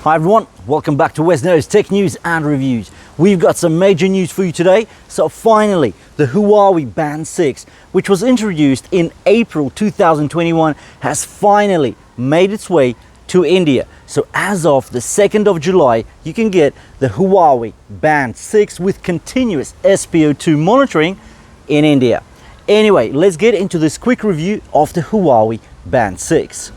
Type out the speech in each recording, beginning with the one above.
Hi everyone, welcome back to Wesno's Tech News and Reviews. We've got some major news for you today. So finally, the Huawei Band 6, which was introduced in April 2021, has finally made its way to India. So as of the 2nd of July, you can get the Huawei Band 6 with continuous SpO2 monitoring in India. Anyway, let's get into this quick review of the Huawei Band 6.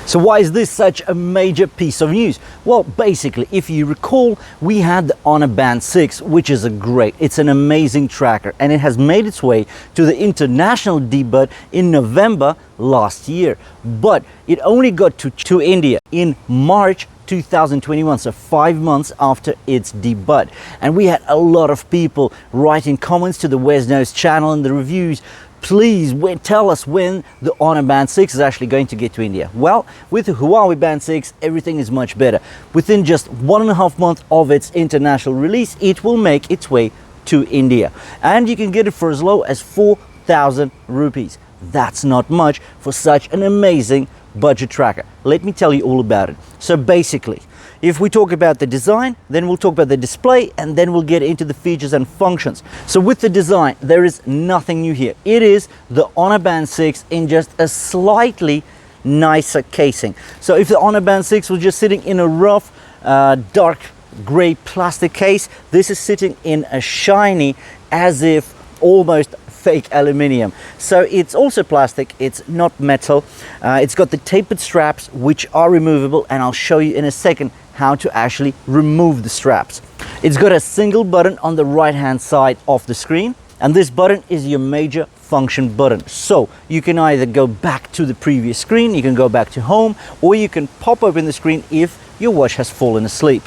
So why is this such a major piece of news? Well, basically, if you recall, we had the Honor Band 6, which is it's an amazing tracker, and it has made its way to the international debut in November last year. But it only got to India in March 2021, so 5 months after its debut. And we had a lot of people writing comments to the Wesno's channel and the reviews. Please tell us when the Honor Band 6 is actually going to get to India. Well, with the Huawei Band 6, everything is much better. Within just 1.5 months of its international release, it will make its way to India. And you can get it for as low as 4,000 rupees. That's not much for such an amazing budget tracker. Let me tell you all about it. So basically, if we talk about the design, then we'll talk about the display, and then we'll get into the features and functions. So with the design, there is nothing new here. It is the Honor Band 6 in just a slightly nicer casing. So if the Honor Band 6 was just sitting in a rough, dark gray plastic case, this is sitting in a shiny, as if almost fake aluminium. So it's also plastic, it's not metal. It's got the tapered straps, which are removable, and I'll show you in a second how to actually remove the straps. It's got a single button on the right hand side of the screen, and this button is your major function button. So you can either go back to the previous screen, you can go back to home, or you can pop open the screen if your watch has fallen asleep.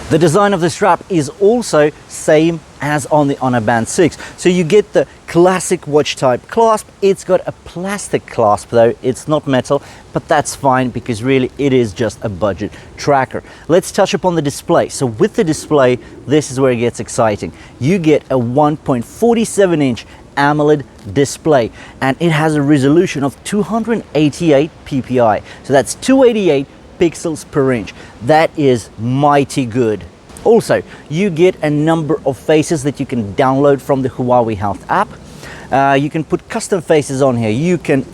The design of the strap is also same as on the Honor Band 6. So you get the classic watch type clasp. It's got a plastic clasp though, it's not metal, but that's fine because really it is just a budget tracker. Let's touch upon the display. So with the display, this is where it gets exciting. You get a 1.47 inch AMOLED display, and it has a resolution of 288 ppi. So that's 288 pixels per inch. That is mighty good. Also, you get a number of faces that you can download from the Huawei Health app. You can put custom faces on here. You can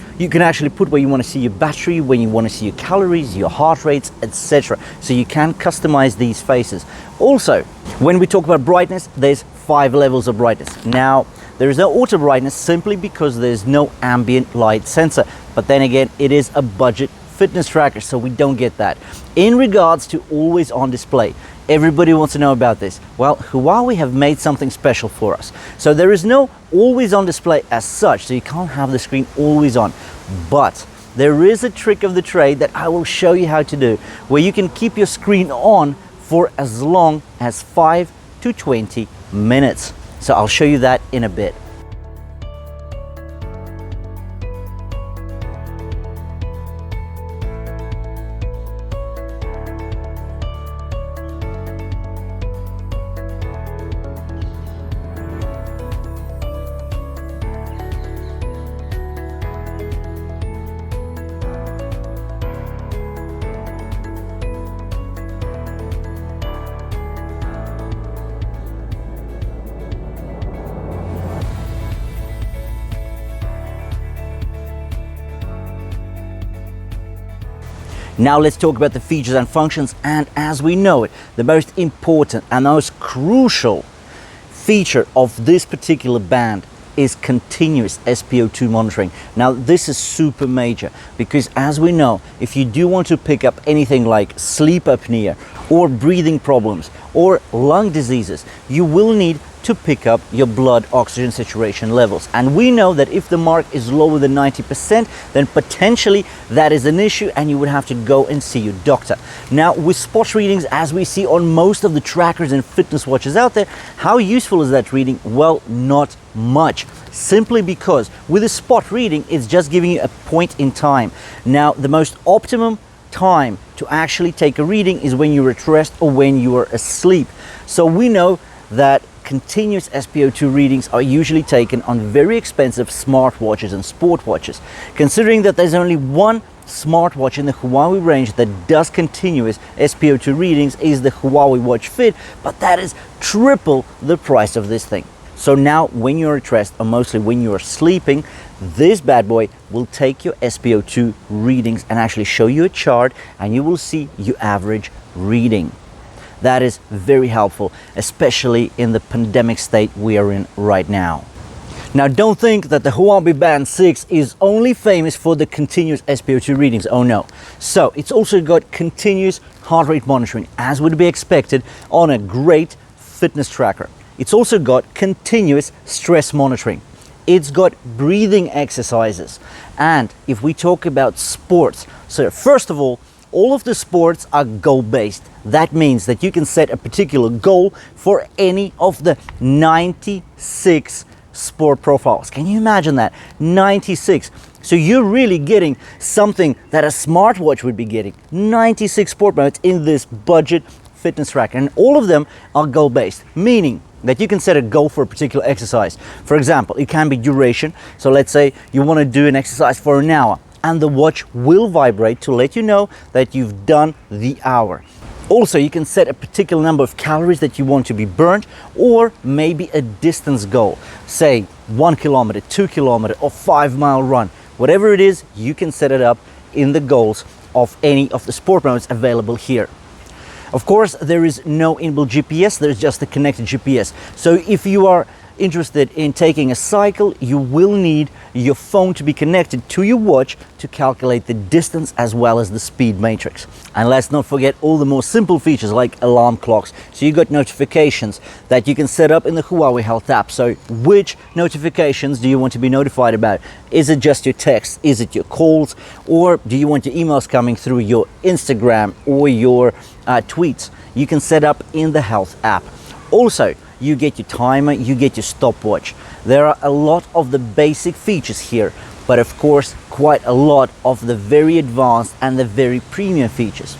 actually put where you want to see your battery, when you want to see your calories, your heart rates, etc. So you can customize these faces. Also, when we talk about brightness, there's 5 levels of brightness. Now, there is no auto brightness simply because there's no ambient light sensor. But then again, it is a budget fitness tracker, so we don't get that. In regards to always on display, everybody wants to know about this. Well, Huawei have made something special for us. So there is no always on display as such, so you can't have the screen always on. But there is a trick of the trade that I will show you how to do, where you can keep your screen on for as long as 5 to 20 minutes. So I'll show you that in a bit. Now let's talk about the features and functions, and as we know it, the most important and most crucial feature of this particular band is continuous SpO2 monitoring. Now this is super major because, as we know, if you do want to pick up anything like sleep apnea or breathing problems or lung diseases, you will need to pick up your blood oxygen saturation levels. And we know that if the mark is lower than 90%, then potentially that is an issue and you would have to go and see your doctor. Now, with spot readings, as we see on most of the trackers and fitness watches out there, how useful is that reading? Well, not much. Simply because with a spot reading, it's just giving you a point in time. Now, the most optimum time to actually take a reading is when you're at rest or when you are asleep. So we know that continuous SpO2 readings are usually taken on very expensive smartwatches and sport watches. Considering that there's only one smartwatch in the Huawei range that does continuous SpO2 readings is the Huawei Watch Fit, but that is triple the price of this thing. So now when you're at rest, or mostly when you're sleeping, this bad boy will take your SpO2 readings and actually show you a chart, and you will see your average reading. That is very helpful, especially in the pandemic state we are in right now. Now, don't think that the Huawei Band 6 is only famous for the continuous SpO2 readings. Oh no. So it's also got continuous heart rate monitoring, as would be expected on a great fitness tracker. It's also got continuous stress monitoring. It's got breathing exercises. And if we talk about sports, so first of all of the sports are goal-based. That means that you can set a particular goal for any of the 96 sport profiles. Can you imagine that? 96. So you're really getting something that a smartwatch would be getting. 96 sport modes in this budget fitness tracker, and all of them are goal-based, meaning that you can set a goal for a particular exercise. For example, it can be duration. So let's say you want to do an exercise for an hour, and the watch will vibrate to let you know that you've done the hour. Also, you can set a particular number of calories that you want to be burnt, or maybe a distance goal, say 1 kilometer, 2 kilometer, or 5-mile run. Whatever it is, you can set it up in the goals of any of the sport modes available here. Of course, there is no inbuilt GPS, there's just a connected GPS. So if you are interested in taking a cycle, you will need your phone to be connected to your watch to calculate the distance as well as the speed matrix. And let's not forget all the more simple features like alarm clocks. So you got notifications that you can set up in the Huawei Health app. So which notifications do you want to be notified about? Is it just your text? Is it your calls? Or do you want your emails coming through your Instagram or your tweets? You can set up in the Health app. Also, you get your timer, you get your stopwatch. There are a lot of the basic features here, but of course quite a lot of the very advanced and the very premium features.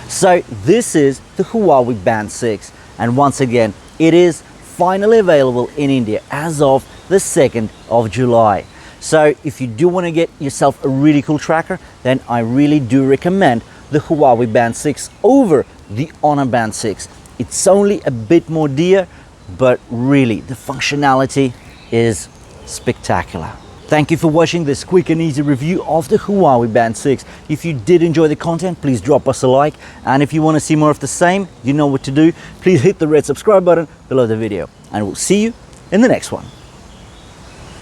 So this is the Huawei Band 6, and once again it is finally available in India as of the 2nd of July. So if you do want to get yourself a really cool tracker, then I really do recommend the Huawei Band 6 over the Honor Band 6. It's only a bit more dear, but really the functionality is spectacular. Thank you for watching this quick and easy review of the Huawei Band 6. If you did enjoy the content, please drop us a like, and if you want to see more of the same, you know what to do. Please hit the red subscribe button below the video, and we'll see you in the next one.